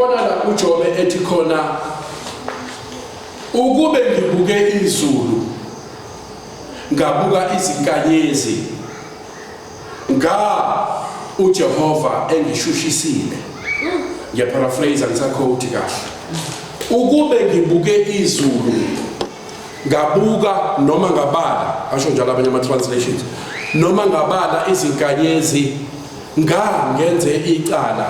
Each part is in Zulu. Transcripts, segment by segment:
ubona la uJobe ethi khona ukube ngibuke izulu ngabuka izinkanyezi uJehova engishushisile. Ngiyaparaphrase ngisakhothi kahle. Ukube ngibuke izulu ngabuka noma ngabala asho njalo abanye ama translations noma ngabala izinkanyezi ngenze icala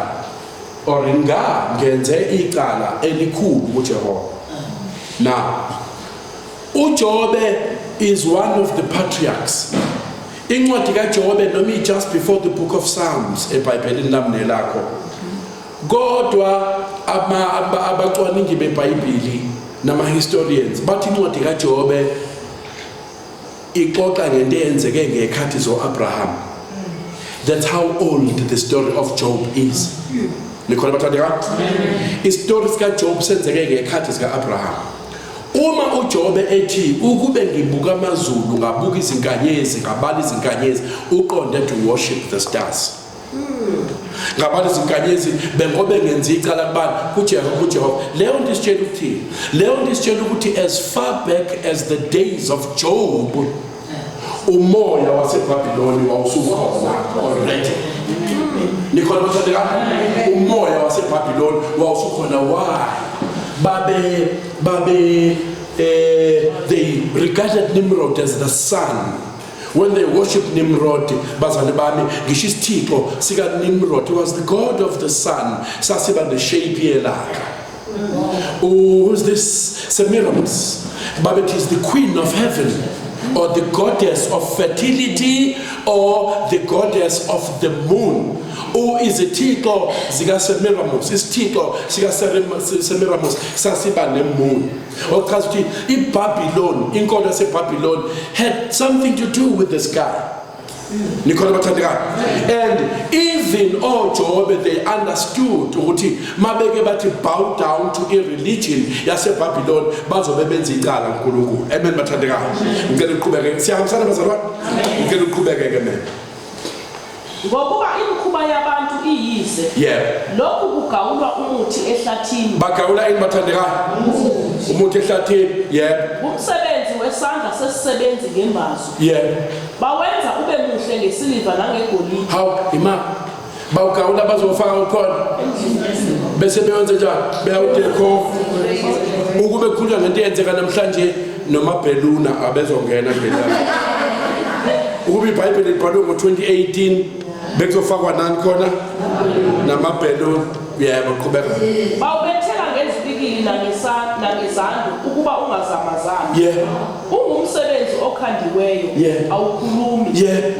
or ngenze icala elikhulu kuJehova. Now uJobe is one of the patriarchs. Incwadi kaJobe noma just before the book of Psalms eBhayibhelini lami nelakho. Kodwa abacwaningi beBhayibheli nama historians bathi incwadi kaJobe ixoxa ngento eyenzeke ngekhathi zoAbraham. That's how old the story of Job is. Nikhona bathandeka? Istory sikaJob senzeke ngekhathi zikaAbraham. Uma uJobe ethi ukube ngibuka amazulu ngabuka izinkanyezi ngabala izinkanyezi uqonde to worship the stars. Ngabala izinkanyezi bengobe ngenza icala kubani kuJehova. Leyo nto isitshela ukuthi leyo nto isitshela ukuthi as far back as the days of Job umoya waseBhabhiloni wawusukhona already. Nikhona bathandeka? Umoya waseBhabhiloni wawusukhona. Why? They regarded Nimrod as the sun. When they worshipped Nimrod, Nimrod was the god of the sun. Sasiba the shape who's this? Semiramis. But it is the queen of heaven, or the goddess of fertility, or the goddess of the moon. Or is a tito zika Semiramis? Is tito zika Semiramis? Sasiba the moon. Or because in Babylon, in God say Babylon had something to do with the sky. And even Job, they understood mabeke bathi bow down to a religion yase Babylon bazobe benza icala uNkulunkulu. Amen bathandeka. Ngicela uqhubeke. Siyahambisana bazalwane? Ngicela uqhubeke ke mina. Ngokuba imikhuba yabantu iyize. Lokhu kugawulwa umuthi ehlathini. Bagawula ini bathandeka? Umuthi ehlathini. Umsebenzi wesandla sesisebenzi ngembazo. Bawenza ube muhle ngesiliva nangegolide. How ima bawugawula bazofaka ukhona bese beyenze njani beyawudeko ukube khulwa ngento eyenzeka namhlanje nomabheluna abezongena ngelanga ukube iBhayibheli libhalwe ngo2018 bekuzofakwa nani khona namabheluna baqhubeka bawubethela ngezipikili nangezando ukuba ungazamazana. Ungumsebenzi okhandiweyo awukhulumi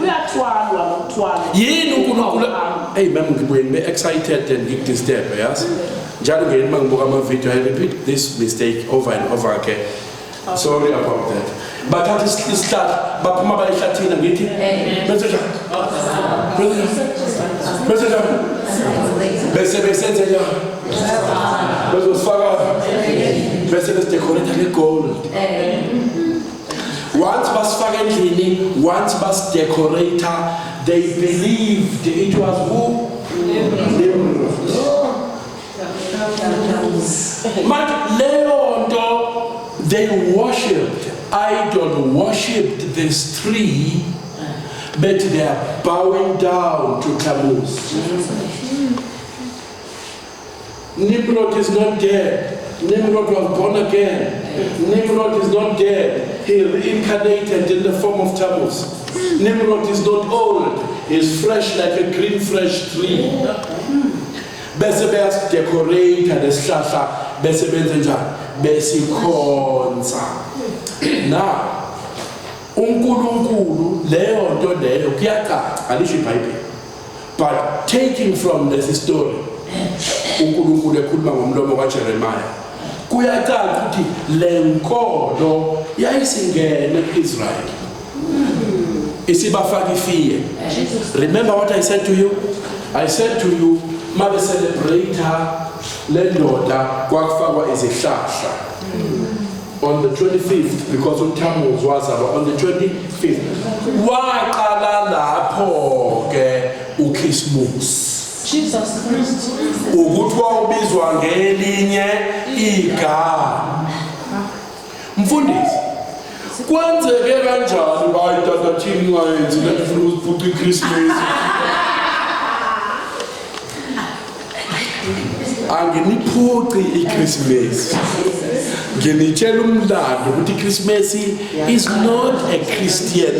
uyathwalwa nokuthwala. Yini uNkulunkulu hey mama ngibuye ngibe excited and ngidisturb yes njalo ngeni mangibuka ama video I repeat this mistake over and over again. Sorry about that. But at isihlahla baphuma bayihlathina ngithi bese njani bese besenze njani bezofaka bese decorate ngegold. Once basifaka endlini, once bas decorator, they believed it was who? Nimrod. They worshipped, worshipped this tree, but they are bowing down to Tammuz. Nimrod is not dead. Nimrod was born again. Nimrod is not dead. He reincarnated in the form of Tammuz. Nimrod is not old. He's fresh like a green fresh tree. Bese beyas decorate lesihlahla bese benze njani besikhonza. Now uNkulunkulu leyo nto leyo kuyacaca alisho iBhayibheli. But taking from this story uNkulunkulu ekhuluma ngomlomo kaJeremiah kuyacaca ukuthi lenkolo yayisingene kuIsrael isibafaka ifiye. Remember what I said to you? I said to you mabe celebrate lendoda kwakufakwa izihlahla on the 25th because uTammuz wazalwa on the 25th. Waqala lapho ke uChristmas. Jesus Christ. ukuthi wawubizwa ngelinye igama. Mfundisi, kwenzeke kanjani bayi tata thini ngayenzi lethi ufuna ukuphuca iChristmas? Anginiphuci iChristmas. Nginitshela umlando ukuthi iChristmas is not a Christian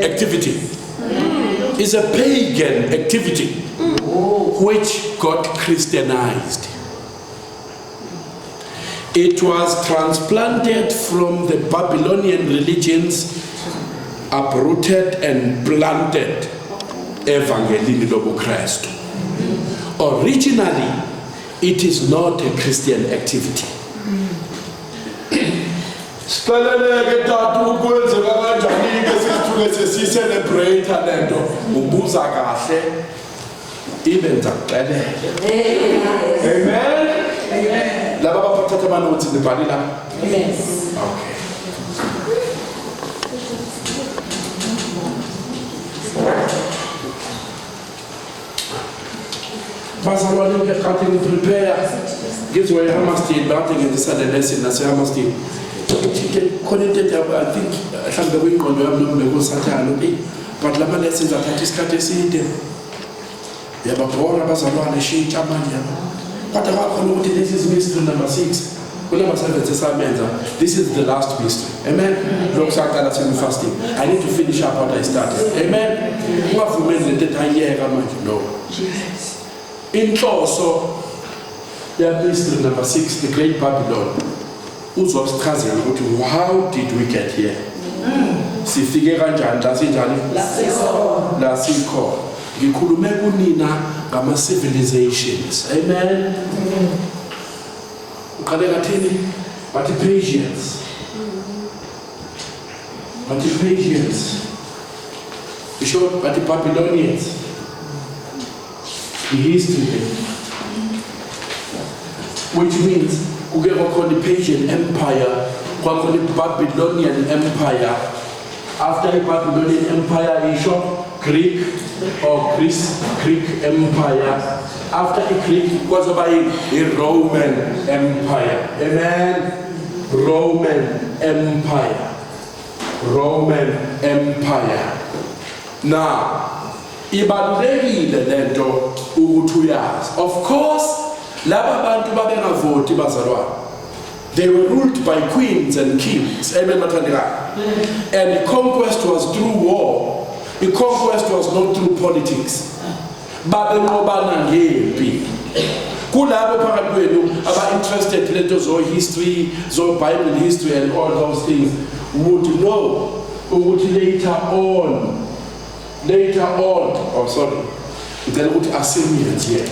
activity. It's a pagan activity which got Christianized. It was transplanted from the Babylonian religions, uprooted and planted evangelini lobuKristu. Originally, it is not a Christian activity. Siceleleke tata ukwenzeka kanjani ke sithuke sesicelebrate lento ubuza kahle ibenza kuxelele. Amen. Amen. Laba baphatha amanothi nibhali la. Amen. Okay. Bazalwane ke qathi prepare. Gives way hamasti batting in the Sunday lesson na hamasti. Connected, I think mhlambe kwingqondo yami noma bekusathana but lama lessons athatha isikhathi eside. Yababhora abazalwane shintsha manje yabo. Kodwa bakhona ukuthi this is mystery number 6. Kunamba 7 sesamenza. This is the last mystery. Amen. Lokusaqala semi fasting. I need to finish up what I started. Amen. Ungavumeli lento ethayeka manje no. Inhloso ya mystery number 6, the Great Babylon. Uzosichazela ukuthi how did we get here? Sifike kanjani la sinjani? La sikho. Ngikhulume kunina ngama civilizations. Amen. Uqale ngathini? Bathi Persians. Bathi Persians. Isho bathi Babylonians. The history. Which means kugekho khona iPersian Empire, kwakhona iBabylonian Empire. After the Babylonian Empire, isho Greek or Greek Empire. After the Greek, kwazoba iRoman Empire. Amen. Roman Empire. Roman Empire. Now, ibalulekile lento ukuthi uyazi. Of course, laba bantu babengavoti bazalwane. They were ruled by queens and kings. Amen. And the conquest was through war. The conquest was not through politics. Babengobana ngempi. Kulabo phakathi kwenu aba interested lento zo history, zo Bible history and all those things would know ukuthi later on, then would Assyrians here.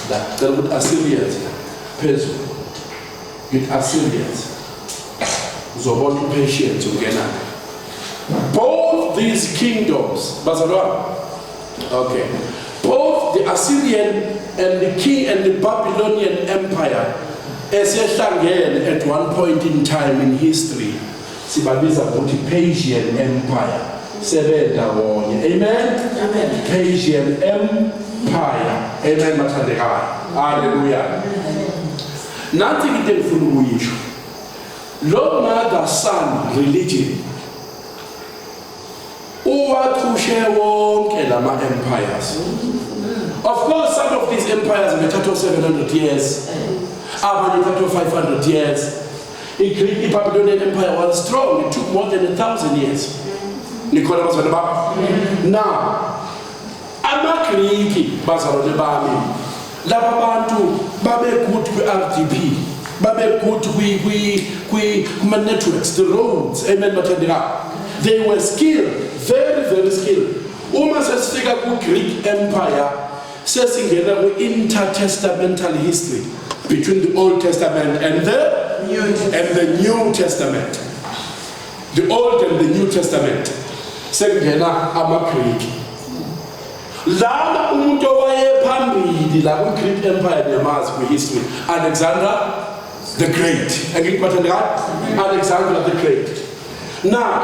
That would Assyrians Persia. With Assyrians. Zobon Persians again. Both these kingdoms, Bazalwa. Okay. Both the Assyrian and the king and the Babylonian Empire at one point in time in history. Sibabiza the Persian Empire. Amen. Amen. Persian Empire. Amen. Hallelujah. Nothing in the full Lord Mother Son religion. Empires. Of course, some of these empires may take 700 years, others may take 500 years. The Babylonian Empire was strong, it took more than 1,000 years. Now, Amakriki, Bazalwane Bami, laba bantu babe good RDP, babe good networks, the roads, amen. They were skilled, very, very skilled. Almost as figure good Greek Empire, says in intertestamental history between the Old Testament and the New Testament. The Old and the New Testament. Sengena Amakriki. Lama umuntu owaye phambili la ku Greek Empire nemazi ku history. Alexander the Great. Alexander the Great. Now,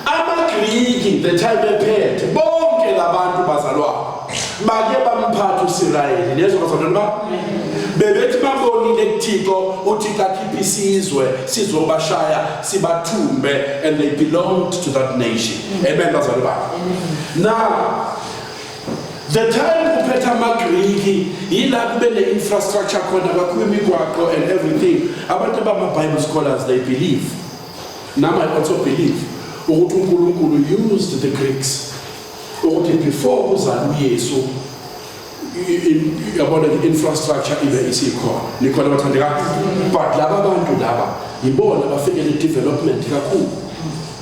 Amakriki the time appeared. Bonke labantu bazalwa. bake bamphatha uSirayeli lezo bazalwane ba bebethi babonile kuThixo uThixo akhipha isizwe sizobashaya sibathumbe and they belonged to that nation. Amen bazalwane ba. Now the time kuphetha amaGriki yila kube ne infrastructure khona kakhulu imigwaqo and everything. Abantu bama-Bible scholars they believe, now I also believe, ukuthi uNkulunkulu used the Greeks ukuthi before uzalwe uYesu yabona infrastructure ibe isikhona nikhona bathandeka, but laba bantu laba yibona bafikele development kakhulu,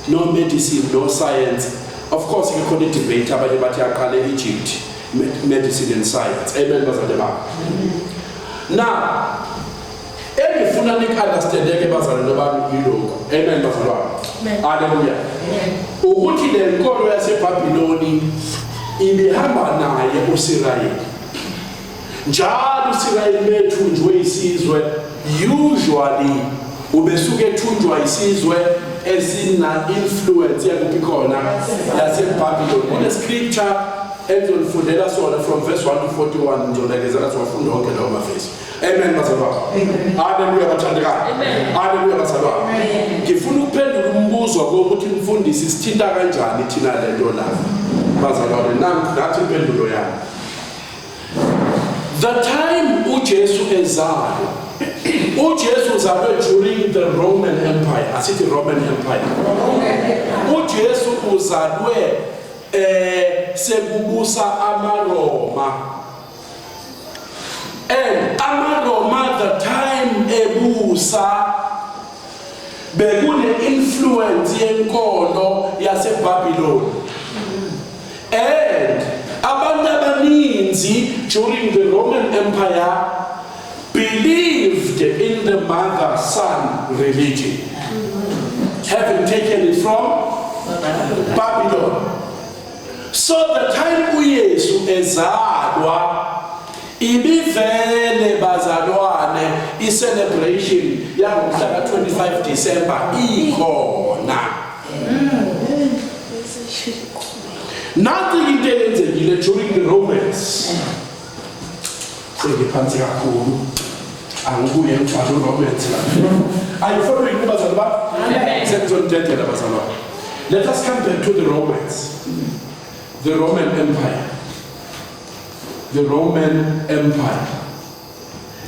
no medicine, no science. Of course ikhona i-debate abanye bathi yaqala e-Egypt, medicine and science. Amen bazalwane ba. Now engifuna nik-understandeke bazalwane bami yilokho. Amen bazalwane. Hallelujah. Ukuthi le nkolo yaseBhabhiloni ibihamba naye uSirayeli. Njalo uSirayeli methunjwe isizwe, usually ubesuke ethunjwa isizwe esina influence yakuphi khona yaseBhabhiloni. Kune scripture engizolifundela sona from verse 1 to 41 ngizolekezela siwafunda wonke lawo mavesi. Amen bazalwane. Hallelujah bathandekayo. Hallelujah bazalwane. Ngifuna ukuphendula umbuzo ukuthi umfundisi sithinta kanjani thina le nto la. Bazalwane nathi impendulo yami. The time uJesu ezalwa, uJesu uzalwe during the Roman Empire. Asithi Roman Empire. uJesu uzalwe sekubusa amaRoma. And amaRoma the time ebusa bekune influence yenkolo yaseBhabhiloni. And abantu abaninzi during the Roman Empire believed in the mother-son religion, having taken it from Babylon. So the time uYesu ezalwa ibivele bazalwane i-celebration yangomhla ka-25 December ikhona. Nothing into eyenzekile during the Romans. Sengiphansi kakhulu angibuye ngifake uRomans la. Are you following bazalwane? Sengizonitethela bazalwane. Let us come back to the Romans. The Roman Empire. The Roman Empire.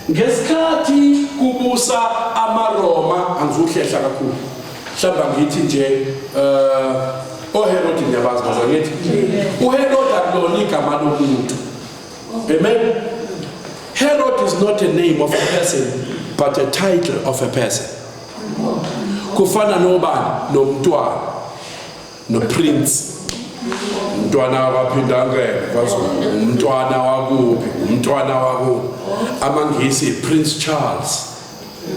Ngesikhathi kubusa amaRoma angizuhlehla kakhulu. Mhlawumbe ngithi nje oHerod ngiyabazi bazangithi. uHerod akulona igama lomuntu. Amen. Herod is not a name of a person but a title of a person. Kufana nobani nomntwana no prince. Umntwana waphindangeke umntwana wakuphi umntwana wako amangisi Prince Charles,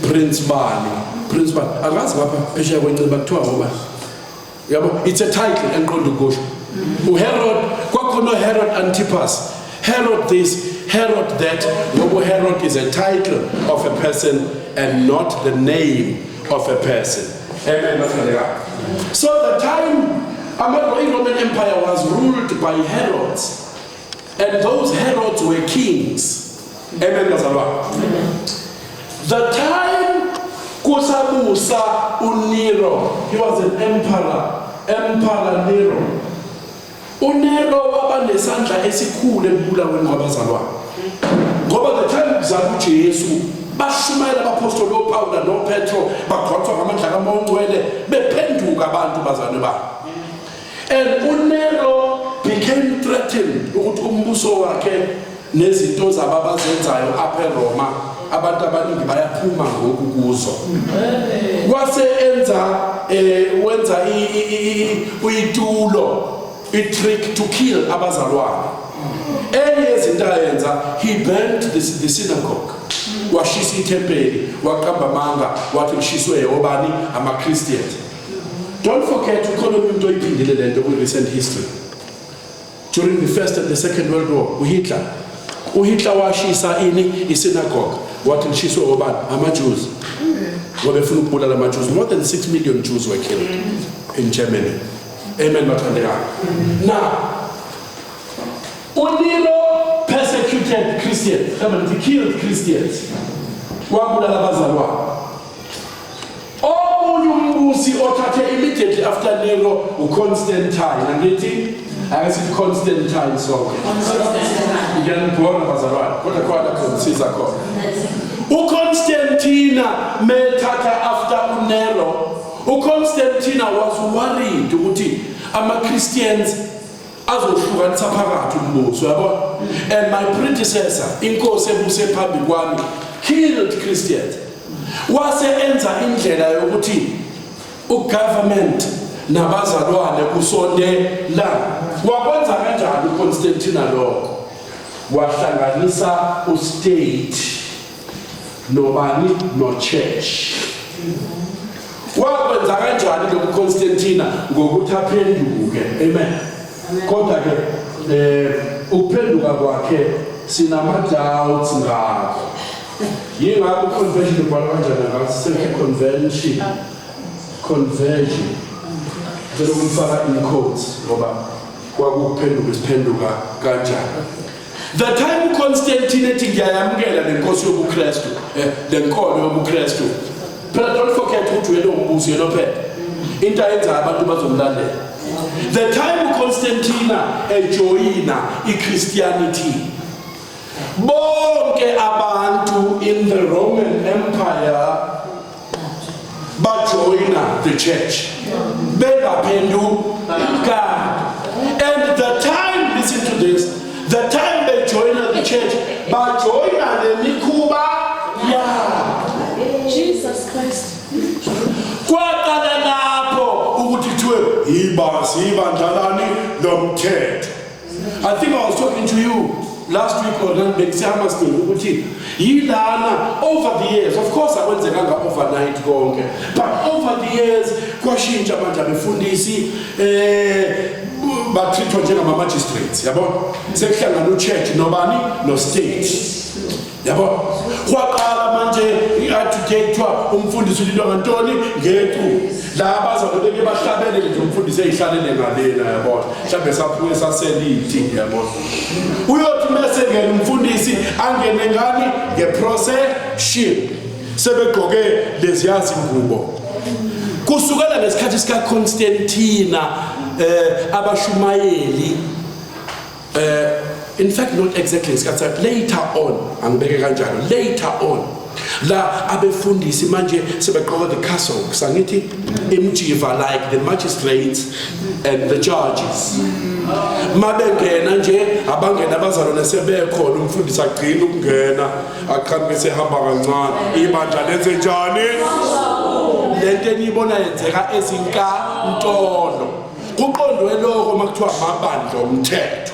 Prince Bani angazi lapha phesheya kwenceba kuthiwa ngoba yabo, it's a title enqonda ukusho. uHerod kwakhona Herod Antipas, Herod this, Herod that, ngoba Herod is a title of a person and not the name of a person. Amen. So the time the Roman Empire was ruled by Herods, and those Herods were kings. Amen. The time kusabusa uNero, he was an emperor, Emperor Nero. uNero waba nesandla esikhulu ekubulaweni kwabazalwane. Ngoba the time kuzalwa uJesu bashumayela abapostoli oPawula noPetro bagqothwa ngamandla kaMongcwele bephenduka abantu bazalwane babo. And uNero became threatened ukuthi umbuso wakhe nezinto zababazenzayo apha eRoma abantu abaningi bayaphuma ngoku kuzo. Kwase wenza uyitulo, i-trick to kill abazalwane. Enye izinto ayenza, he burnt the synagogue. Washisa itempeli, waqamba amanga, wathi lishiswe yobani ama-Christians. Don't forget, in recent history. During the First and the Second World War, uHitler washisa synagogue. What lishiswe obani ama-Jews. Wabefuna ukubulala ama-Jews. More than 6 million Jews were killed in Germany. Amen. Now, uNero Christians. He killed Christians. Wabulala abazalwane. Omunye umbusi othathe immediately after Nero uConstantine. Angithi akasithi Constantine sonke. Ngiyanibona abazalwane. Kodwa konsiza khona. uConstantina methatha after uNero. uConstantina was worried ukuthi ama-Christians azohlukanisa phakathi umbuso yabo. And my predecessor inkosi ebuse phambi kwami killed Christians. Wase enza indlela yokuthi ugovernment nabazalwane kusondelana. Wakwenza kanjani uConstantina lokho? Wahlanganisa ustate nobani no church. Wakwenza kanjani lo Constantina ngokuthi aphenduke. Amen. Kodwa ke ukuphenduka kwakhe sinama-doubts ngakho. Yingakho conversion ibhalwa kanjani ngathi conversion. Vele ukufaka in quotes ngoba kwakuphenduka isiphenduka kanjani. The time uConstantine ethi ngiyayamukela lenkosi yobuKristu, lenkolo yobuKristu. Phela don't forget ukuthi uyena umbusi yena phela. Into ayenza abantu bazomlandela. The time uConstantina ejoyina iChristianity, bonke abantu in the Roman Empire bajoyina the church. Bengaphenduka. And the time, listen to this, the time they join the church, bajoyina lemikhuba ya Jesus Christ. Kwaqala lapho ukuthi kuthiwe ibandlalani lomthetho. I think I was talking to you last week or then bekusama still ukuthi yilana over the years, of course akwenzekanga overnight konke, but over the years kwashintsha abantu abefundisi batrithwa njengama-magistrates, yabo sekuhlangana uchurch nobani no state, yabo kwaqala manje i-adjudicator umfundisi ulilwa ngantoni ngethu la abazalwane beke bahlabele nje umfundisi eyihlalele ngalena, yabo mhlawumbe saphume saselithi, yabo uyothi mase ngene umfundisi angene ngani ngeprocession sebegqoke leziyazi ngubo. Kusukela ngesikhathi sikaConstantina abashumayeli in fact not exactly later on angibeke kanjalo later on la abefundisi manje sebegqoka the cassock sangithi imjiva like the magistrates and the judges. Mabengena nje abangena abazalwane sebekhona umfundisi agcina ukungena aqhamuke sehamba kancane ibandla lenze njani lento eniyibona yenzeka ezinkantolo kuqondwe lokho makuthiwa amabandla omthetho.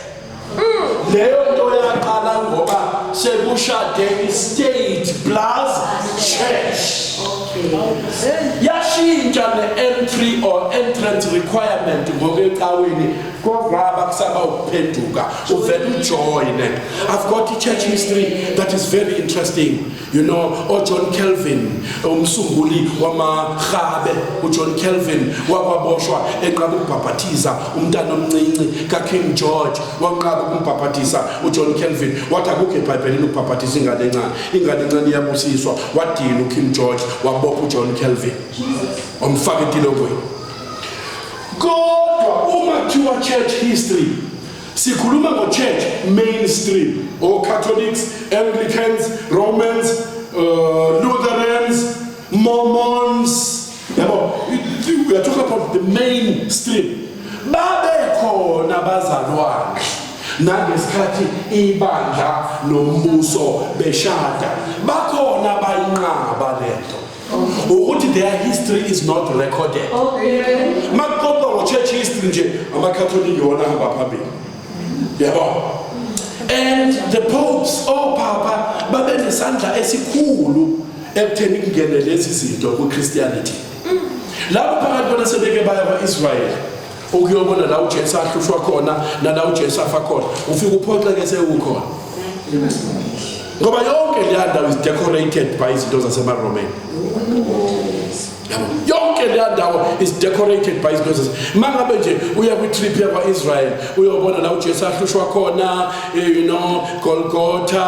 Leyo nto yaqala ngoba sekushade i-state plus church. Yashintsha ne-entry or entrance requirement ngokwecaweni kwaba kusaba ukuphenduka uvele ujoyine. I've got a church history that is very interesting. You know, John Calvin, umsunguli wamaRhabe, uJohn Calvin wakwaboshwa enqaba ukubhabhathiza umntana omncinci kaKing George, wanqaba ukumbhabhathisa uJohn Calvin. Wathi akukho eBhayibhelini ukubhabhathisa ingane encane. Ingane encane iyabusiswa. Wadina uKing George wabopha uJohn Calvin. Wamfaka etilogweni. Kodwa uma kuthiwa church history, sikhuluma ngo-church mainstream, or Catholics, Anglicans, Romans, Lutherans, Mormons. We are talking about the mainstream. Babekhona abazalwane nangesikhathi ibandla nombuso beshada, bakhona abayinqaba lento ukuthi their history is not recorded. Makuxoxwa ngo-church history nje amaKatholiki wona ahamba phambili, yabo. And the popes, Papa, babenesandla esikhulu ekutheni kungene lezi zinto kuChristianity. Labo phakathi bona sebeke baya kwa-Israel ukuyobona la uJesu ahlushwa khona nala uJesu afa khona, ufika uphoxeke sewukhona. Ngoba yonke le ndawo is decorated by izinto zasemaromeni. Yabo yonke yonke le ndawo is decorated by his presence. Mangabe nje uya kwi-trip yakwa Israel uyobona la uJesu ahlushwa khona, you know, Golgotha,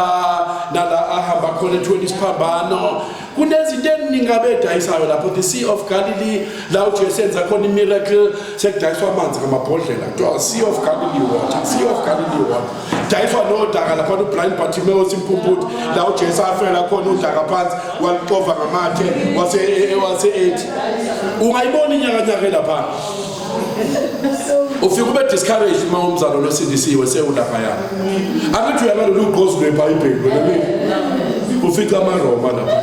nala ahamba khona ethola isiphambano. Kunezinto eziningi abedayisayo lapho, the Sea of Galilee, la uJesu enza khona imiracle, sekudayiswa amanzi ngamabhodlela, kuthiwa Sea of Galilee water, Sea of Galilee water. Dayiswa nodaka lapha uBrian Bartimaeus impumputhi, la uJesu afela khona udaka phansi, walixova ngamathe, wase 8. Ungayibona inyakanyaka lapha. Ufika ube discouraged uma umzalo losindisiwe sewulaphaya. Akuthi uyabona ugqozi lweBhayibheli wena mina. Ufika amaRoma lapha.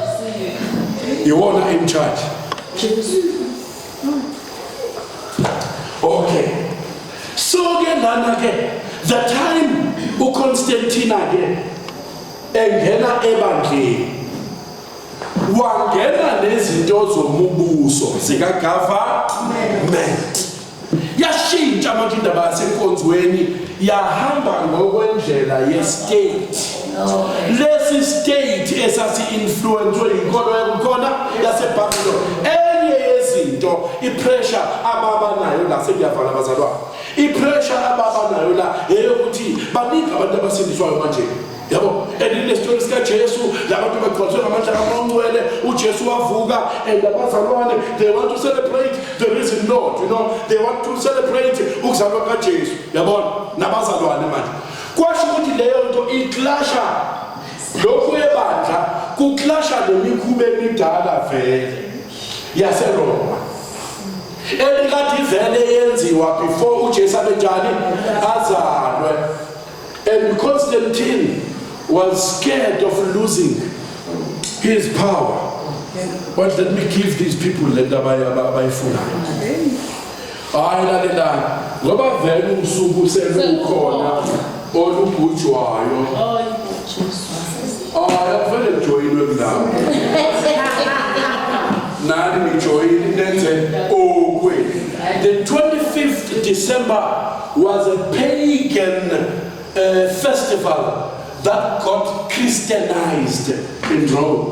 Iwona in charge. Okay. So ke lana ke the time uConstantine ke engena ebandleni wangena nezinto zomubuso zikagovernment. Yashintsha manje indaba yasenkonzweni yahamba ngokwendlela yestate. Lesi state esasi-influence yinkolo yakhona yaseBabylon. Enye yezinto ipressure ababanayo la sekuyavala abazalwane. Ipressure ababanayo la eyokuthi baningi abantu abasindiswayo manje. Yabo, and story sika Jesu, labantu beqhathwe ngamandla kaMngcwele, uJesu wavuka, and abazalwane they want to celebrate the risen Lord, you know, they want to celebrate ukuzalwa kaJesu. Yabo, nabazalwane manje. Kwasho ukuthi leyo nto iclasha lokhu ebandla, kuclasha nemikhuba emidala vele yaseRoma. Elikade vele yenziwa before uJesu abenjani azalwe. And Constantine was scared of losing his power. But let me give these people the bayifuna. Hayi lalela ngoba vele umsuku selukhona olubhujwayo. Vele joyinwe kulapho. Nani nijoyini nenze okwe. The 25th December was a pagan festival that got Christianized in Rome.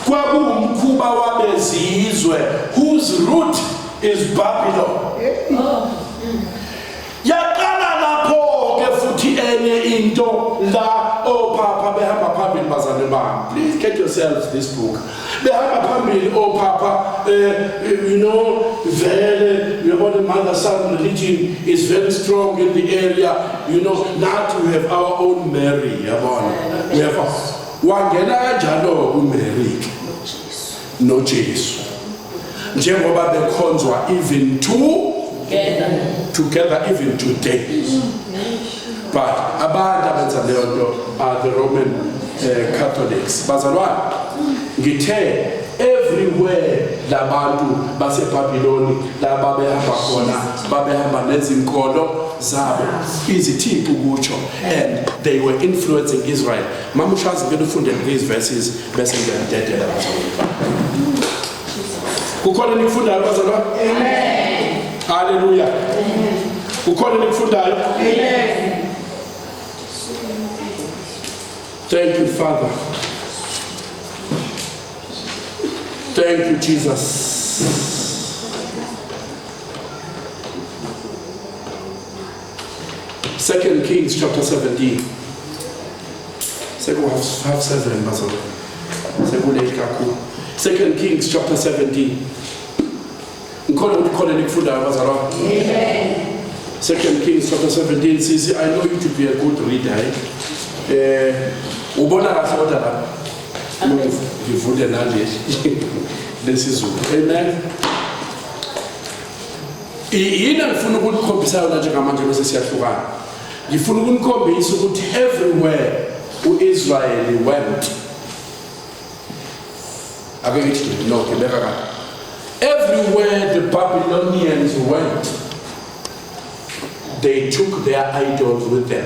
Kwakumkhuba wabezizwe whose root is Babylon. Yaqala lapho ke futhi enye into la opapa behamba phambili bazalwane bami. Please get yourselves this book. Behamba phambili opapa, you know, vele the mother-son religion is very strong in the area. You know, now we have our own Mary. We have wangena kanjalo uMary no Jesu. Njengoba bekhonzwa even together even today. But abantu abenza leyo nto are the Roman Catholics. Bazalwane, ngithe everywhere labantu baseBabylon laba behamba khona babehamba nezinkolo zabo izithixo kutsho, and they were influencing Israel. Mama Charles ngeke ufunde these verses bese ngiyadedela bazalwane. Kukhona nikufundayo bazalwane? Amen. Hallelujah. Kukhona nikufundayo? Amen. Thank you, Father. Thank you, Jesus. Second Kings chapter 17. Have 7, Second Kings chapter 17. Second Kings chapter 17 says, I know you to be a good reader. Ubona kahle kodwa la. Ngivude nanje. Lesizulu. Amen. Yina ngifuna ukukhombisa yona njengamanje bese siyahlukana. Ngifuna ukunikhombisa ukuthi everywhere uIsrael went. Everywhere the Babylonians went, they took their idols with them.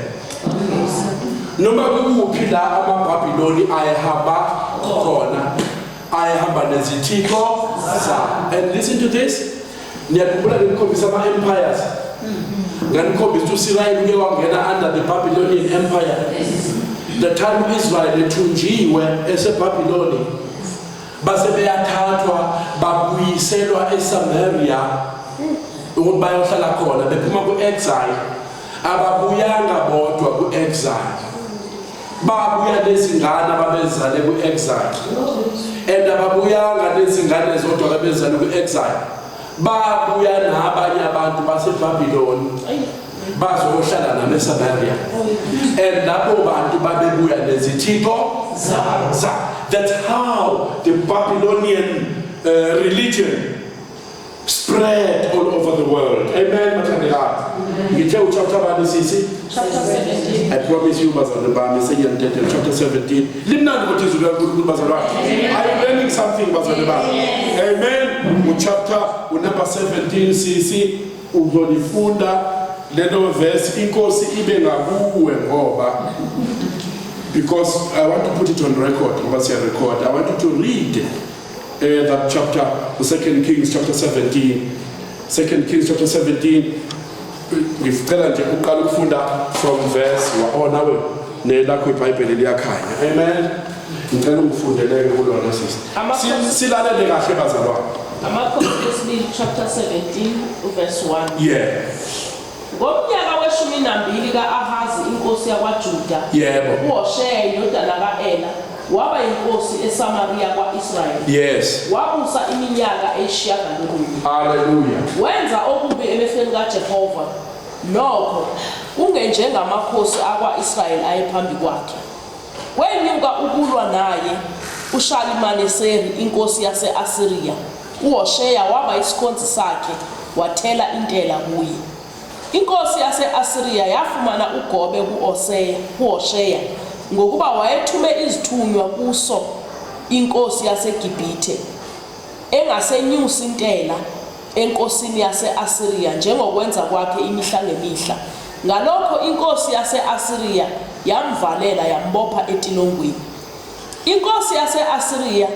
Noma kuphi la amaBhabhiloni ayahamba khona, ayahamba nezithixo zabo. And listen to this. Niyakhumbula ngikhombisa ama-empires. Nganikombisa uSirayeli uke wangena under the Babylonian Empire. The time Israel ethunjiwe eseBhabhiloni, base beyathathwa babuyiselwa eSamaria ukuthi bayohlala khona bephuma ku-exile. Ababuyanga bodwa ku-exile, babuya nezingane ababezale ku-exile, and ababuyanga nezingane zodwa ababezale ku-exile, babuya nabanye abantu baseBhabhiloni bazohlala nabo eSamaria, and lapho bantu babebuya nezithixo zabo. That's how the Babylonian religion spread all over the world. Amen. You tell chapter 1, Chapter 17. I promise you, chapter 17. Are you learning something? Amen. Chapter number 17, CC, Ugonifunda, little verse, Inkosi Ibengabuwe Ngoba. Because I want to put it on record. I want you to read that chapter, 2 Kings chapter 17. 2 Kings chapter 17. Ngicela nje uqala ukufunda from verse waona we nelakho iBhayibheli liyakhanya. Amen. Ngicela ungifundeleke kulona sister. Silalele kahle bazalwane. Amakhosi chapter 17 verse 1. Yeah. Ngomnyaka we-12 ka-Ahazi inkosi yakwaJuda, Yebo. uHosheya indodana ka-Ela waba inkosi eSamaria kwa-Israyeli. Yes. Wabusa iminyaka eyisishiyagalolunye. Hallelujah. Wenza okubi emehlweni kaJehova, nokho kungenjengamakhosi akwa-Israyeli ayephambi kwakhe. Wenyuka ukulwa naye uShalimaneseri inkosi yase-Asiriya. uHosheya waba isikhonzi sakhe, wathela intela kuye. Inkosi yase-Asiriya yafumana uGobe kuHosheya ngokuba wayethume izithunywa kuso inkosi yaseGibhithe, engasenyusi intela enkosini yase-Asiriya njengokwenza kwakhe imihla ngemihla. Ngalokho inkosi yase-Asiriya yamvalela yambopha etilongweni. Inkosi yase-Asiriya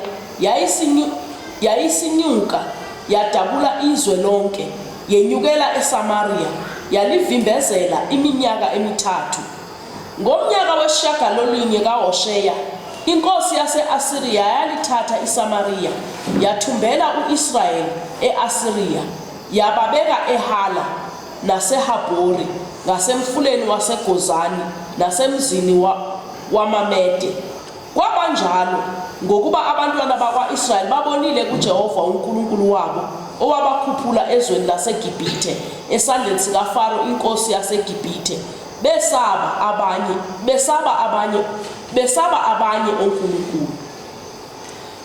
yayisinyuka yadabula izwe lonke, yenyukela eSamaria, yalivimbezela iminyaka emithathu. Ngomnyaka wesishiyagalolunye kaHosheya, inkosi yase-Asiriya yalithatha iSamaria, yathumbela u-Israyeli e-Asiriya, yababeka eHala naseHabhori, ngasemfuleni waseGozani nasemzini wamaMede. Kwabanjalo ngokuba abantwana bakwa-Israyeli babonile kuJehova uNkulunkulu wabo, owabakhuphula ezweni laseGibhithe esandleni sikaFaro inkosi yaseGibhithe, besaba abanye onkulunkulu.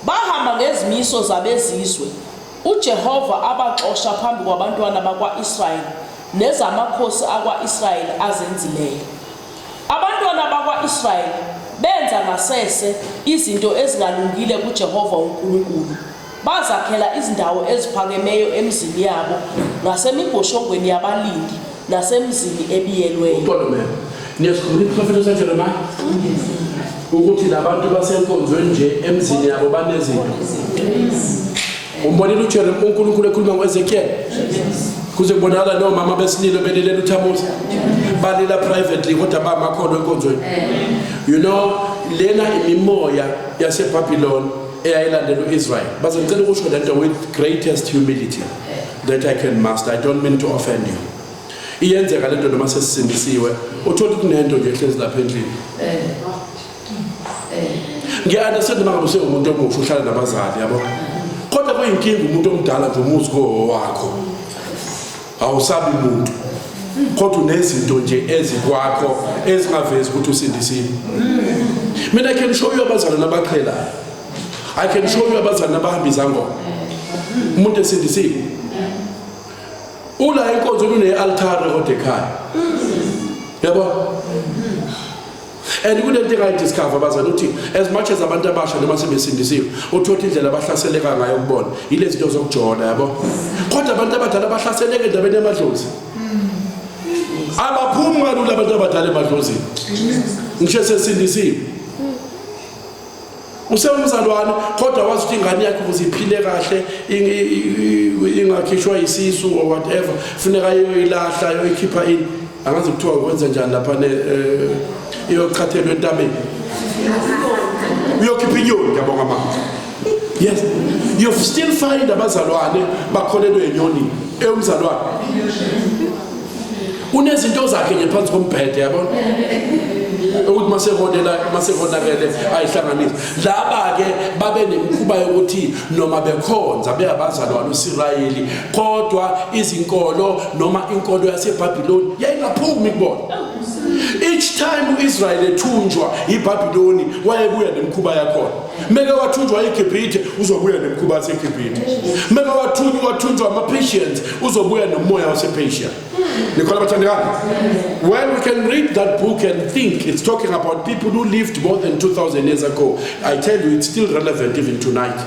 Bahamba ngezimiso zabezizwe uJehova abaxosha phambi kwabantwana bakwa-Israyeli nezamakhosi akwa-Israyeli azenzileyo. Abantwana bakwa-Israyeli benza ngasese izinto ezingalungile kuJehova uNkulunkulu. Bazakhela izindawo eziphakemeyo emzini yabo, ngasemibhoshongweni yabalindi nasemzini ebiyelweyo. Niyasikhuluma iprofethi uSajeremiah ukuthi labantu basenkonzweni nje emzini yabo banezinto. Umbonile uNkulunkulu ekhuluma ngoEzekiel. Kuze kubonakala no mama besililo belilela uThamuzi. Balila privately kodwa bamakhono enkonzweni. You know, lena imimoya yaseBabylon eyayilandela uIsrael. Baze ngicela ukusho lento with greatest humility that I can master. I don't mean to offend you. Iyenzeka lento noma sesisindisiwe uthola kunento nje ehlezi lapha endlini. Ngiya-understand uma ngabe umuntu omusha uhlala nabazali yabo. Kodwa kuyinkinga umuntu omdala nje umuzi wakho. Awusabi umuntu. Kodwa unezinto nje ezikwakho ezingavezi ukuthi usindisile. Mina I can show you abazali nabaqhelayo. I can show you abazali nabahamba izangoma. Umuntu esindisile. Ula inkonzo une-altare kodwa ekhaya. Yabo? And kunento engayidiscover bazana uthi as much as abantu abasha noma sebesindisiwe uthola indlela abahlaseleka ngayo ukubona yilezi zinto zokujona yabo. Kodwa abantu abadala abahlaseleke endabeni yamadlozi. Abaphumi kalula abantu abadala emadlozini. Ngisho sesindisiwe. Usemzalwane kodwa wazi ukuthi ingane yakhe ukuze iphile kahle ingakhishwa isisu or whatever funeka yoyilahla yoyikhipha ini angazi kuthiwa ukwenza njani lapha iyochathelwa entabeni uyokhipha inyoni yabonga mama Yes, you still find abazalwane bakholelwe enyonini umzalwane unezinto zakhe ngephansi kombhede yabona ukuthi masehonakele ayihlanganise laba ke babe nemkhuba yokuthi noma bekhonza beabazalwane uSirayeli kodwa izinkolo noma inkolo yaseBhabhiloni yayingaphumi kubona. Each time uIsrael ethunjwa iBhabhiloni wayebuya nemkhuba yakhona. Meke wathunjwa eGibhithe uzobuya nemkhuba yaseGibhithe. Meke wathunjwa amaPersians uzobuya nomoya wasePersia. Nikhola bathandekayo. When we can read that book and think it's talking about people who lived more than 2,000 years ago, I tell you it's still relevant even tonight.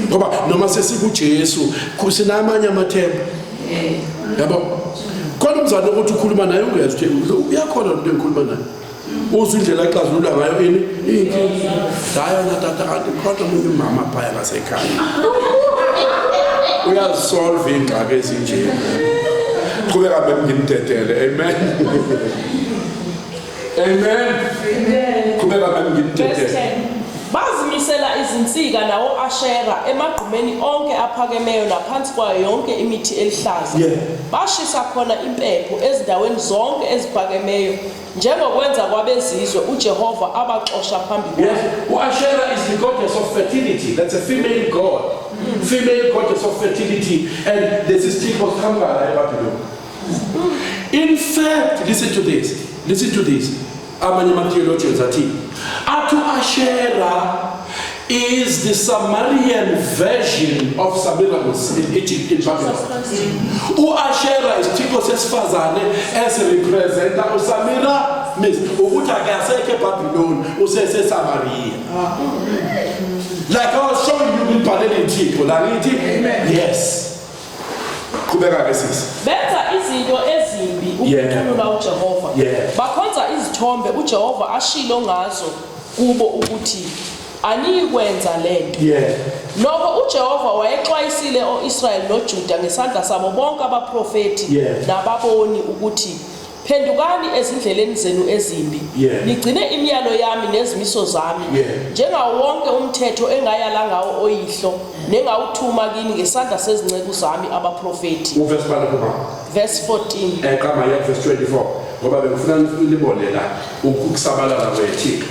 Ngoba noma sesikuJesu kusinamanye amathemba. Yabo. Kodwa umzana ukuthi ukhuluma naye ungezwe ukuthi uyakhona into engikhuluma naye. Uzwe indlela axazulula ngayo ini inkinga. Hayi natata kanti kodwa umuntu mama phaya ngasekhaya. Uyasolve ingxaki ezinje. Qhubeka bengimdedele. Amen. Amen. Qhubeka bengimdedele. Bazimisela izinsika nawo Ashera emagqumeni onke aphakemeyo naphansi kwayo yonke imithi elihlaza. Bashisa khona impepho ezindaweni zonke eziphakemeyo njengokwenza kwabezizwe uJehova abaxosha phambi kwabo. uAshera is the goddess of fertility. That's a female god. Female goddess of fertility, and this is people come in fact, listen to this. Amanye theologians are Atu Ashera is the Sumerian version of Semiramis in Egypt, in Babylon. Ashera is Tiko Sesfazane as a representative of Semiramis. Ugutakaseke Babylon, Usese Samaria. Like I was showing you in Palestine, yes. Benza izinto ezimbi ukuthulula uJehova. Bakhonza izithombe uJehova ashilo ngazo kubo ukuthi anikwenza lento. Noko uJehova wayexwayisile oIsrael noJuda ngesandla sabo bonke abaprofeti nababoni ukuthi phendukani ezindleleni zenu ezimbi nigcine imiyalo yami nezimiso zami njengawo wonke umthetho engayala ngawo oyihlo nengawuthuma kini ngesandla sezinceku zami abaprofeti. Verse 14 verse 24 ngoba bekufuna libone la ukukusabalala kweThixo.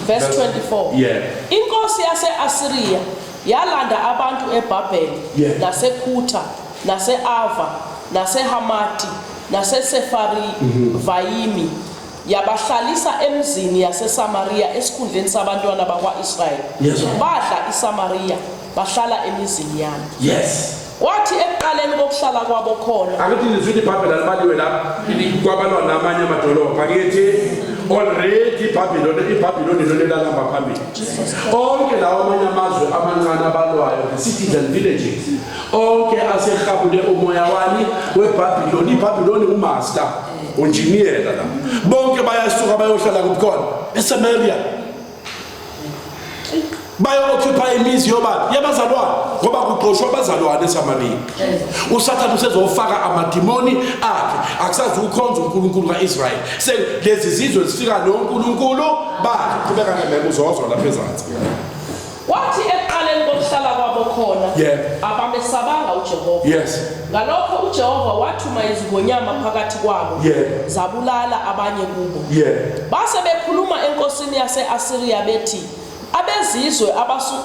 Verse 24 Inkosi yase-Asiriya yalanda abantu eBhabheli naseKhutha nase-Ava naseHamati nasesefari vayimi yabahlalisa emzini yaseSamaria esikhundleni sabantwana bakwaIsrayeli. Badla iSamaria bahlala emizini yami. Wathi ekuqaleni kokuhlala kwabo khona akithi nizwini iBhabhiloni baliwe lapha kwabalwa namanye amadolobha akithi already iBhabhiloni lolelahamba phambili. Onke lawo amanye amazwe amancane abalwayo the cities and villages onke asehabule umoya wani weBhabhiloni. iBhabhiloni umaster unjiniyela la bonke bayasuka bayohlala kukhona eSamaria bayo-occupy imizi yobani yabazalwane ngoba kuqoshwa abazalwane eSamaria. uSathane usezofaka amadimoni akhe akusazi ukhonza uNkulunkulu kaIsrael lezi zizwe zifika noNkulunkulu bakhe. Qhubeka nemuzozwa lapha ezansi. Wathi ekuqaleni kokuhlala kwabo khona abamesabanga uJehova. Ngalokho uJehova wathuma izingonyama phakathi kwabo zabulala abanye kubo. Base bekhuluma enkosini yase-Asiriya bethi abezizwe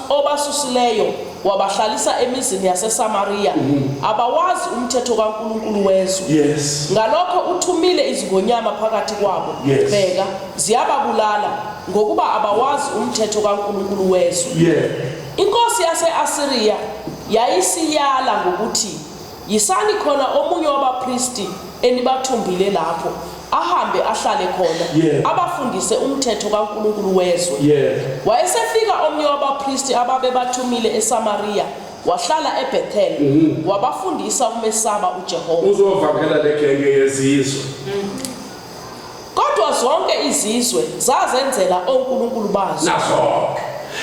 obasusileyo wabahlalisa emizini yaseSamaria abawazi umthetho kaNkulunkulu wezwe. Ngalokho uthumile izingonyama phakathi kwabo bheka ziyababulala ngokuba abawazi umthetho kaNkulunkulu wezwe. Inkosi yase-Asiriya yayisiyala ngokuthi yisani khona omunye wabapristi enibathumbile lapho ahambe ahlale khona abafundise umthetho kaNkulunkulu wezwe. Wayesefika omnye wabapristi ababe bathumile eSamaria wahlala eBethel wabafundisa umesaba uJehova. Uzovakela legenge yezizwe. Kodwa zonke izizwe zazenzela onkulunkulu bazo.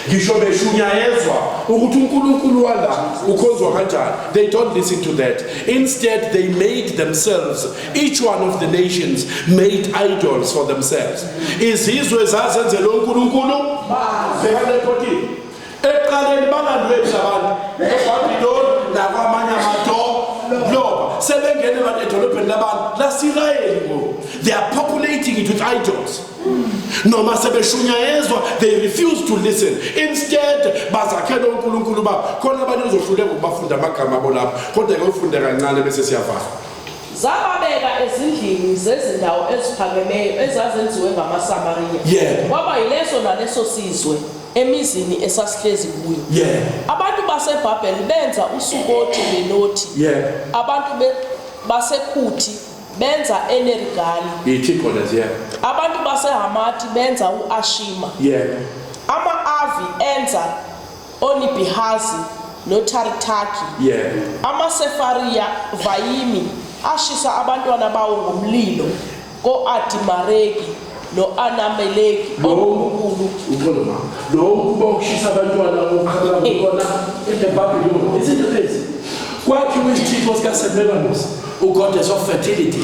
Ngisho beshunyayezwa ukuthi uNkulunkulu wala ukhonzwa kanjani. They don't listen to that. Instead they made themselves, each one of the nations made idols for themselves. Izizwe zazenzela uNkulunkulu bazo. Eqaleni bethu abantu eBabylon nakwamanye amadolobha sebengene abantu edolobheni labantu laSirayeli ngoku. They are populating it with idols. Noma sebeshunyayezwa, they refuse to listen. Instead bazakhela uNkulunkulu babo. Khona abantu uzohluleka ukubafunda amagama abo lapho. Kodwa ke ufunde kancane bese siyavala. Zababeka ezindlini zezindawo eziphakemeyo ezazenziwe ngamaSamariya. Kwaba yileso naleso sizwe emizini esasihlezi kuyo. Abantu baseBhabheli benza uSukothi leNothi. Abantu baseKhuthi benza eNerigali. Abantu baseHamathi benza uAshima. Ama-Avi enza oNibhihazi noTaritaki. AmaSefariya Vayimi ashisa abantwana bawo ngomlilo ko-Adimareki no-Anameleki onkulunkulu. Lo ukushisa abantwana okukhala khona eBhabhiloni izinto lezi kwakhiwe isithixo sikaSemiramis, ugoddess of fertility.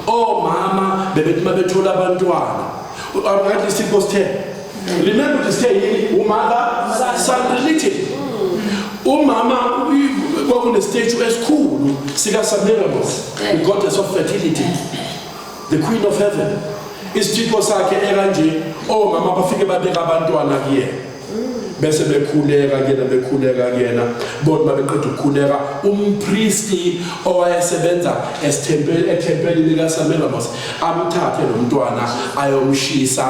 Omama bebethi mabethola abantwana ngathi isithixo sithe, remember to stay umother son relative. Umama kwakune statue esikhulu sikaSemiramis, the goddess of fertility, the queen of heaven. Isithixo sakhe ekanje, omama bafike babeka abantwana kuye bese bekhuleka kuyena. Bona mabeqeda ukukhuleka, umpristi owayesebenza ethempelini likaSemiramis amthathe lo mntwana ayomshisa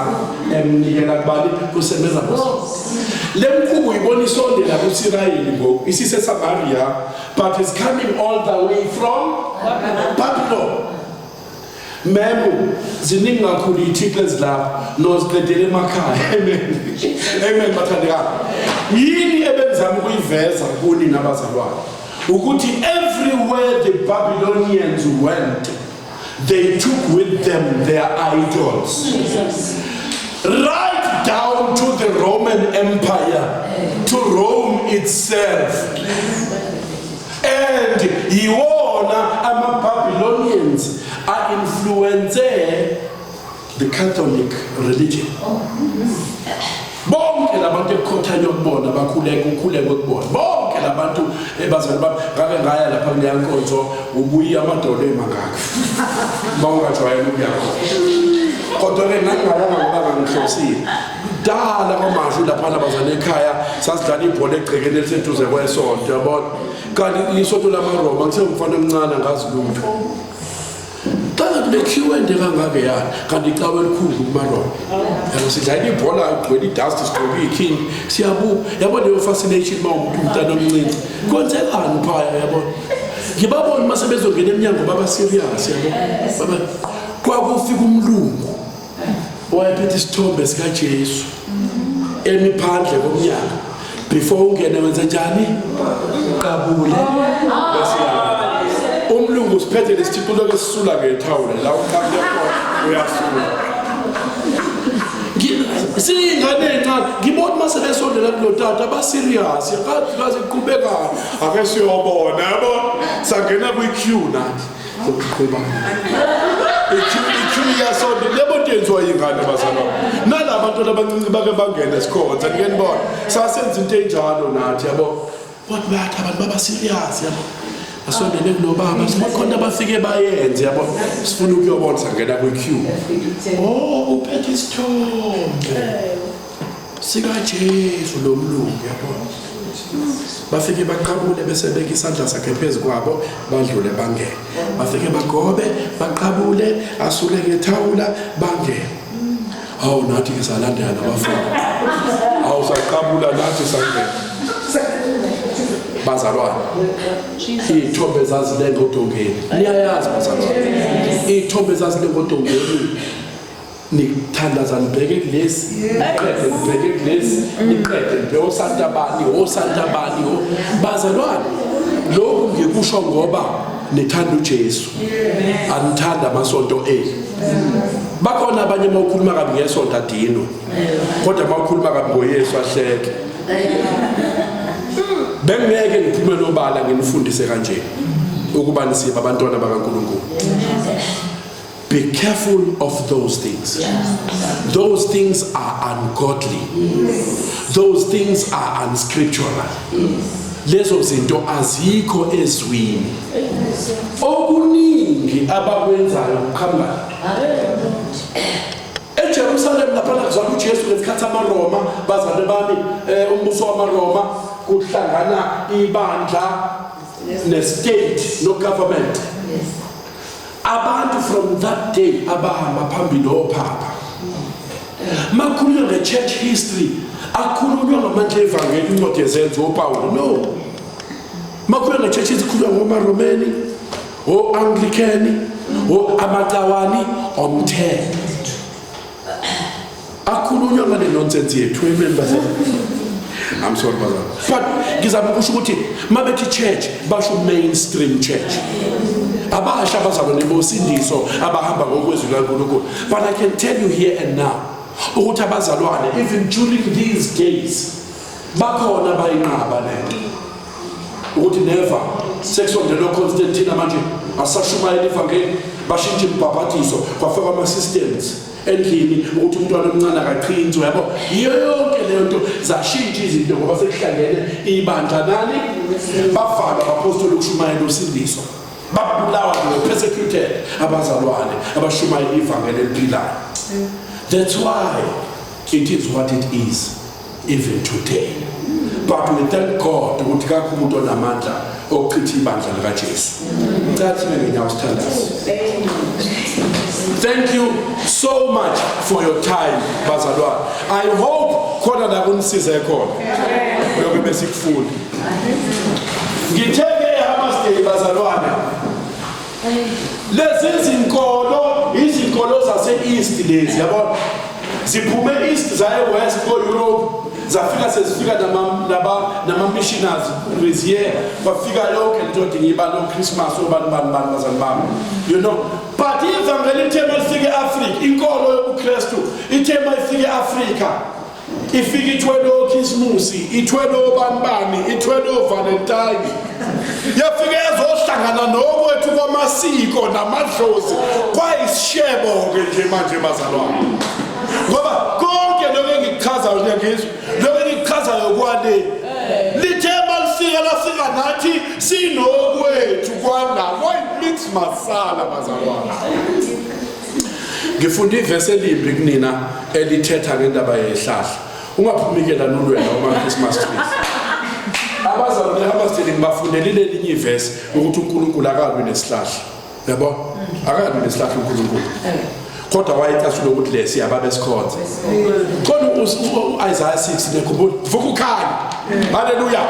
emnikela kubani? kuSemiramis. Le nkhubo ibona isondela kuSirayeli ngoku isiseSamaria, but is coming all the way from Babylon. Memu ziningi kakhulu ithixo ezilapha noziqedela emakhaya. Amen bathandekayo. Yini ebenzama ukuyiveza kuni nabazalwane ukuthi everywhere the Babylonians went, they took with them their idols. Right down to the Roman Empire, to Rome itself. And yiwona ama-Babylonians influence the Catholic religion. Bonke labantu ekukhothanya ukubona bakhuleka ukubona. Bonke labantu ebazali bami ngake ngaya lapha kule nkonzo ubuye amadolo emangaka. Bawungajwayele ukuyakho. Kodwa ke ngangayanga ngoba ngihlosile. Dala kwamashu lapha abazali ekhaya sasidlala ibhola egcekeni eliseduze kwesonto, yabona. Kanti isonto lamaRoma ngisengumfana omncane ngazi lutho. Tala bekhiwe ndekangake yana kanti icawe elikhulu kumaRoma. Sidlala ibhola ugcwele idust sigqoke ikhindi siyabuka. Yabona leyo fascination mawumuntu umntana omncane. Kwenzekani phaya yabona? Ngibabona mase bezongena eminyango baba serious yabona. Kwakufika umlungu owayephethe isithombe sikaJesu emiphandle komnyaka. Before ungene wenza njani? Uqabule. Umlungu usiphethe lesithixo lokesisula ngethawula la uqabule khona uyasula. Singane encane ngibona mase besondela kulotata ba serious akazi kuqhubeka ake siyobona yabo sangena kwi-queue nathi ukuqhuba i-queue yasonto lebo ntenziwa yingane bazalwane nalabantu abancinci bake bangena esikhonza ngenibona sasenza into enjalo nathi yabo kodwa bathi abantu baba serious yabo asondele kunobaba sikhona bafike bayenze yabo sifuna ukuyobona sangena kwi-queue uphethe isithombe sikaJesu lo mlungu yabo bafike baqabule bese beka isandla sakhe phezu kwabo badlule bangene bafike bagobe baqabule asule ngethawula bangene awu nathi ke salandela nabafundi awu saqabula nathi sangene bazalwane iy'thombe zazilenga odongeni niyayazi bazalwane iy'thombe zazilenga odongeni nithandaza nibheke kulesi nibheke kulesi niqede nibheke osantabani bazalwane lokhu ngikusho ngoba nithanda uJesu anithanda amasonto enu bakhona abanye mawukhuluma kabi ngesonto adino kodwa mawukhuluma kabi ngoYesu ahleke bengeke ngiphume nobala nginifundise kanje ukuba nisiba abantwana bakaNkulunkulu Be careful of those things. Those things are ungodly. Those things are unscriptural. Lezo zinto azikho ezwini. Okuningi abakwenzayo kukhamba. eJerusalem lapha kuzalwa uJesu ngesikhathi amaRoma bazalwane bami umbuso wamaRoma kuhlangana ibandla nestate no government. Abantu from that day abahamba phambili ophapha. Makhulunywa nge-church history akhulunywa ngamandla evangeli incwadi yezenzo uPawulu. No. Makhulunywa nge-church history kukhulunywa ngomaRomeni, o-Anglikani, o-Amacawani, omthetho. Akhulunywa ngale nonsense yethu emembers. I'm sorry brother. But ngizama ukusho ukuthi mabethi church basho mainstream church. Abasha bazalwane bosindiso abahamba ngokwezwi laNkulunkulu. But I can tell you here and now ukuthi abazalwane even during these days bakhona bayinqaba lento. Ukuthi never sekusondela Constantine manje asashumayela ivangeli bashintshe imbhabhatiso kwafaka ama systems endlini ukuthi umntwana omncane akaqhinzwe yabo. Yiyo yonke leyo nto zashintsha izinto ngoba sekuhlangene ibandla nani bafana abapostoli ukushumayela usindiso. Babulawa persecuted abazalwane abashumayela ivangeli eliphilayo. That's why it is what it is even today. But we thank God ukuthi kakho umuntu onamandla okuchitha ibandla likaJesu. That's when we now stand us. Thank you so much for your time, bazalwane. I hope khona la kunisiza khona. Lokho besikufunda. Ngitheke eHamasday bazalwane. Lezi izinkolo zase-East lezi yabona. Ziphume East zaye West ko Europe. Zafika sezifika nama missionaries here bafika lonke into ngiba no Christmas obani bazalwane bami. You know, but ivangeli ithema lifike eAfrica, inkolo yobuKristu ithema ifike eAfrica. Ifike ithwele oKhisimusi, ithwele obanibani, ithwele oValentine. Yafike ezohlangana nokwethu kwamasiko namadlozi kwayisishebo ke nje manje bazalwane. Ngoba konke lokho engikuchazayo ngiyangizwa, lokho engikuchazayo kwale lithema lifika lafika nathi sinokwethu kwanga mix masala bazalwane. Ngifunda ivesi elimbi kunina elithetha ngendaba yehlahla. Ungaphumikela nolwena uma Christmas trees. Abazalwane abasithini ngibafundele lelinye ivesi ukuthi uNkulunkulu akalwi nesihlahla. Yabo? Akalwi nesihlahla uNkulunkulu. Kodwa wayecasula ukuthi lesi ababesikhonza. Khona uIsaiah 6 nekhumbula vuka ukhanya. Hallelujah.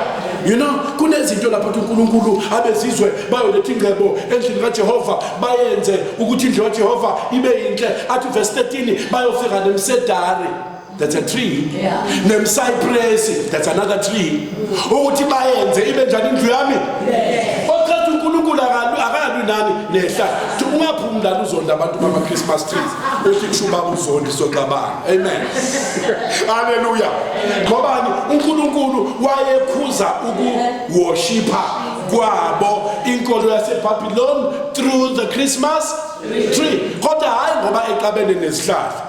You know, kunezinto lapha uNkulunkulu abezizwe bayoletha ingcebo endlini kaJehova bayenze ukuthi indlu kaJehova ibe yinhle. Athi verse 13 bayofika nemsedari. That's a tree. Nemcypress, that's another tree. Ukuthi bayenze ibe njani indlu yami? Okhathi uNkulunkulu akalwi nani nehla. Ungaphumula uzonda abantu bama Christmas trees. Uthi kushuba uzondi soxabana. Amen. Hallelujah. Ngobani uNkulunkulu wayekhuza ukuworshipa kwabo inkolo yaseBabylon through the Christmas tree. Kodwa hayi ngoba exabene nesihlahla.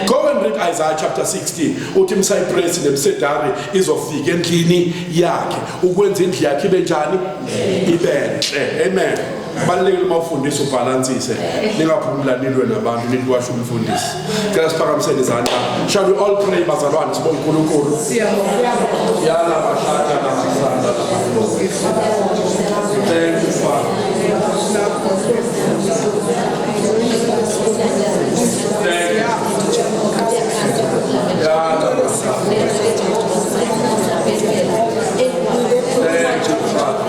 Go and read Isaiah chapter 16. Uthi umcypress nemsedari izofika endlini yakhe ukwenza indlu yakhe ibe njani? Ibenhle. Amen. Balekile mawufundisa ubalansise. Ningaphumula nilwe nabantu niliwasho umfundisi. Ngicela siphakamisele izandla. Shall we all pray bazalwane sibonge uNkulunkulu. Yala bashaka nasizandla. Thank you Father. Thank you. Yala bashaka. Thank you Father.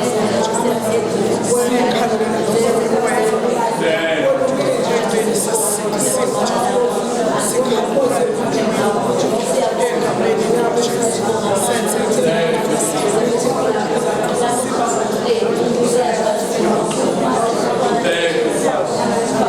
Thank you.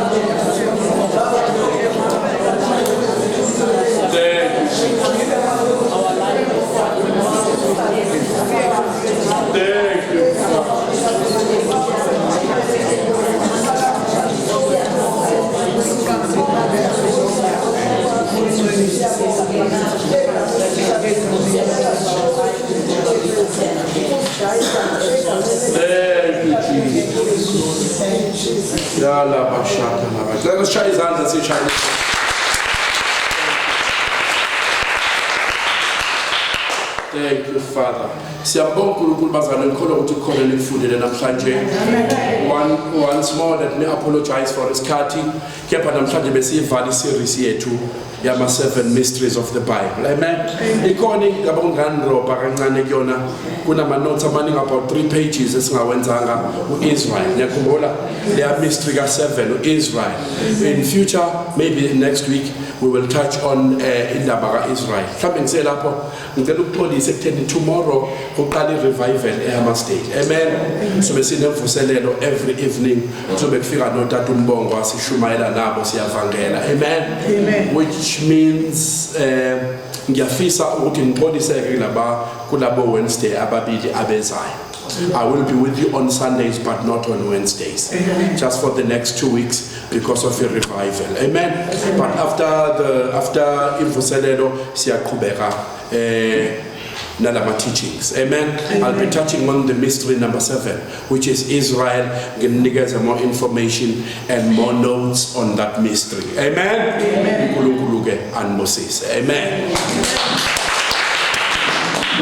Yala bashaka laba. Let us shake his hands and say, shine. Thank you, Father. Siyabonga uNkulunkulu bazalwane ngikholwa ukuthi khona nikufundile namhlanje. Once more let me apologize for isikhathi. Kepha namhlanje besiyivala series yethu yama 7 mysteries of the Bible. Amen. Ikhona ngaba ngandroba kancane kuyona kunama notes amaningi about 3 pages esingawenzanga uIsrael. Ngiyakhumbula le mystery ka 7 uIsrael. In future, maybe next week we will touch on indaba kaIsrael. Mhlawumbe ngiselapho ngicela ukuxolisa ekutheni tomorrow uqala irevival eHammersdale. Amen. So besinemvuselelo every evening sobe kufika noTata uMbongo asishumayela nabo siyavangela. Amen. Amen. Which means ngiyafisa ukuthi ngixoliseke kulabo Wednesday ababili abezayo. I will be with you on Sundays but not on Wednesdays. Just for the next 2 weeks because of the revival. Amen. But after imvuselelo siyaqhubeka nalama teachings. Amen. I'll be touching on the mystery number 7, which is Israel. Nginikeza more information and more notes on that mystery. Amen. Amen. Amen.